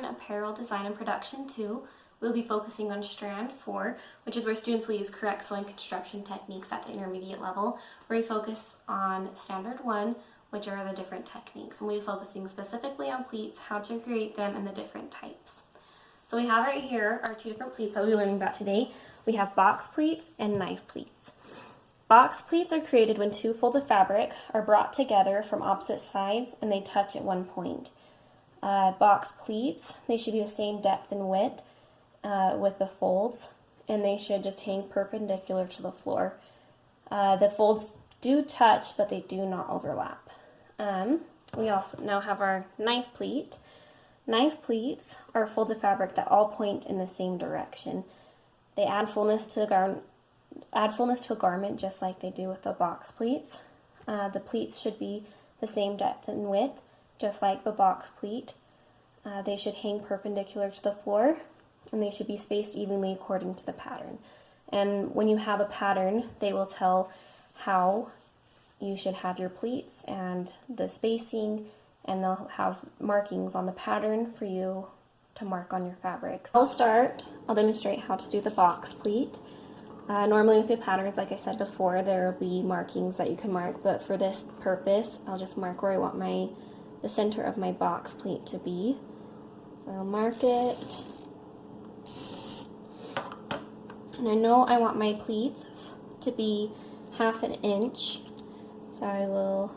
Apparel Design and Production 2, we'll be focusing on Strand 4, which is where students will use correct sewing construction techniques at the intermediate level, where we focus on Standard 1, which are the different techniques, and we'll be focusing specifically on pleats, how to create them, and the different types. So we have right here our two different pleats that we'll be learning about today. We have box pleats and knife pleats. Box pleats are created when two folds of fabric are brought together from opposite sides and they touch at one point. Box pleats, they should be the same depth and width with the folds, and they should just hang perpendicular to the floor. The folds do touch, but they do not overlap. We also now have our knife pleat. Knife pleats are folds of fabric that all point in the same direction. They add fullness to a garment just like they do with the box pleats. The pleats should be the same depth and width, just like the box pleat. They should hang perpendicular to the floor, and they should be spaced evenly according to the pattern. And when you have a pattern, they will tell how you should have your pleats and the spacing, and they'll have markings on the pattern for you to mark on your fabrics. I'll demonstrate how to do the box pleat. Normally with your patterns, like I said before, there will be markings that you can mark, but for this purpose, I'll just mark where I want the center of my box pleat to be. So I'll mark it. And I know I want my pleats to be 1/2 inch, so I will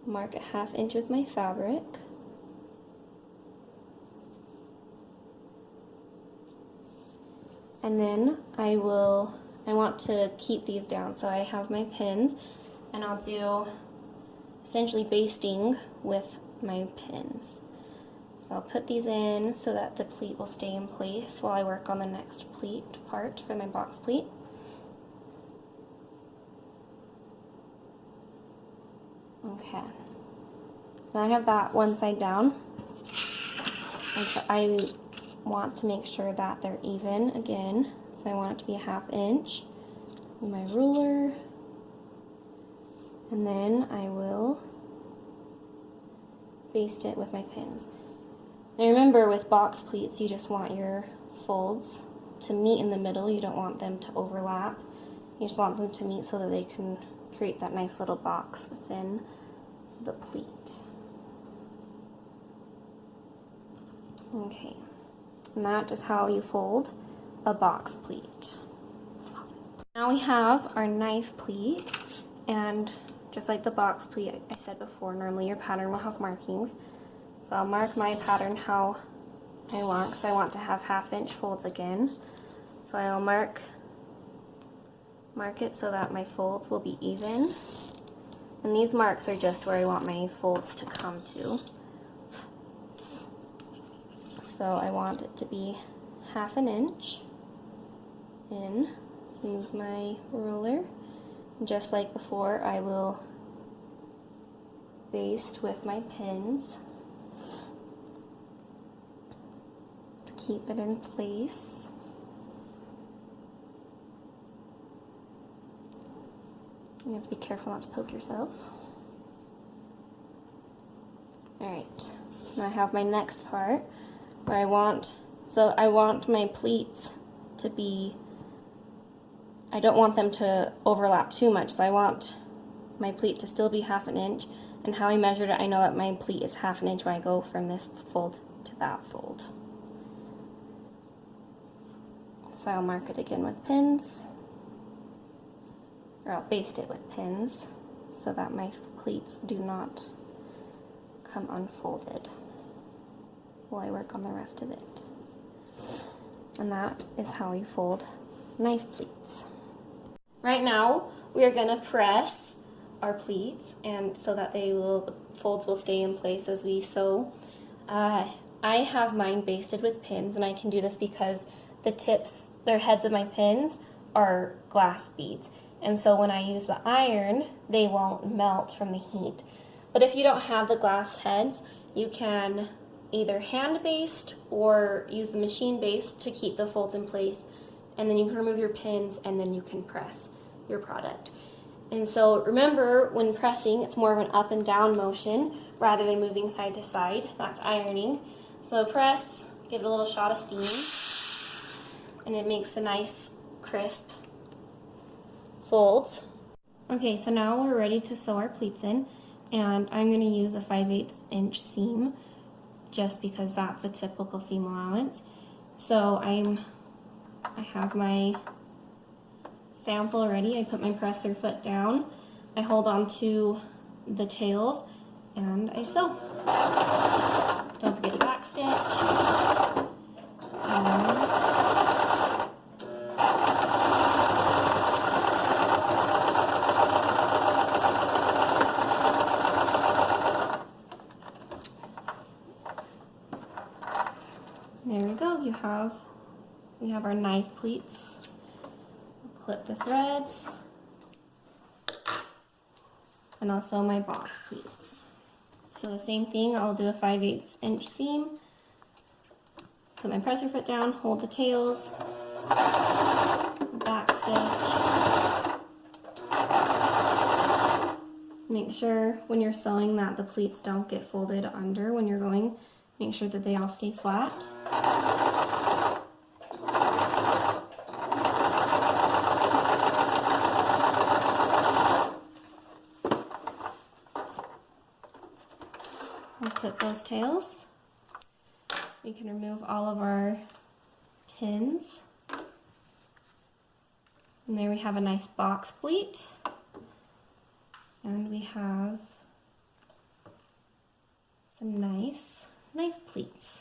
mark 1/2 inch with my fabric. And then I want to keep these down, so I have my pins, and I'll do essentially basting with my pins. So I'll put these in so that the pleat will stay in place while I work on the next pleat part for my box pleat. Okay, now I have that one side down, and so I want to make sure that they're even again, so I want it to be 1/2 inch with my ruler, and then I will baste it with my pins. Now remember, with box pleats, you just want your folds to meet in the middle. You don't want them to overlap. You just want them to meet so that they can create that nice little box within the pleat. Okay, and that is how you fold a box pleat. Now we have our knife pleat, and just like the box pleat I said before, normally your pattern will have markings. So I'll mark my pattern how I want, because I want to have 1/2 inch folds again. So I'll mark it so that my folds will be even. And these marks are just where I want my folds to come to. So I want it to be 1/2 inch in. Move my ruler. And just like before, I will baste with my pins to keep it in place. You have to be careful not to poke yourself. Alright, now I have my next part where I want my pleats to be, I don't want them to overlap too much, so I want my pleat to still be 1/2 inch, and how I measured it, I know that my pleat is 1/2 inch when I go from this fold to that fold. So I'll mark it again with pins, or I'll baste it with pins so that my pleats do not come unfolded while I work on the rest of it. And that is how you fold knife pleats. Right now we are going to press our pleats, and so that the folds will stay in place as we sew. I have mine basted with pins, and I can do this because the heads of my pins are glass beads. And so when I use the iron, they won't melt from the heat. But if you don't have the glass heads, you can either hand baste or use the machine baste to keep the folds in place. And then you can remove your pins, and then you can press your product. And so remember, when pressing, it's more of an up and down motion rather than moving side to side. That's ironing. So press, give it a little shot of steam, and it makes a nice crisp folds. Okay, so now we're ready to sew our pleats in, and I'm going to use a 5/8 inch seam just because that's the typical seam allowance. So I have my sample ready. I put my presser foot down, I hold on to the tails, and I sew. Don't forget the back stitch. There we go. We have our knife pleats. Clip the threads, and I'll sew my box pleats. So the same thing, I'll do a 5/8 inch seam, put my presser foot down, hold the tails, back stitch. Make sure when you're sewing that the pleats don't get folded under when you're going. Make sure that they all stay flat. We'll clip those tails. We can remove all of our pins. And there we have a nice box pleat. And we have some nice knife pleats.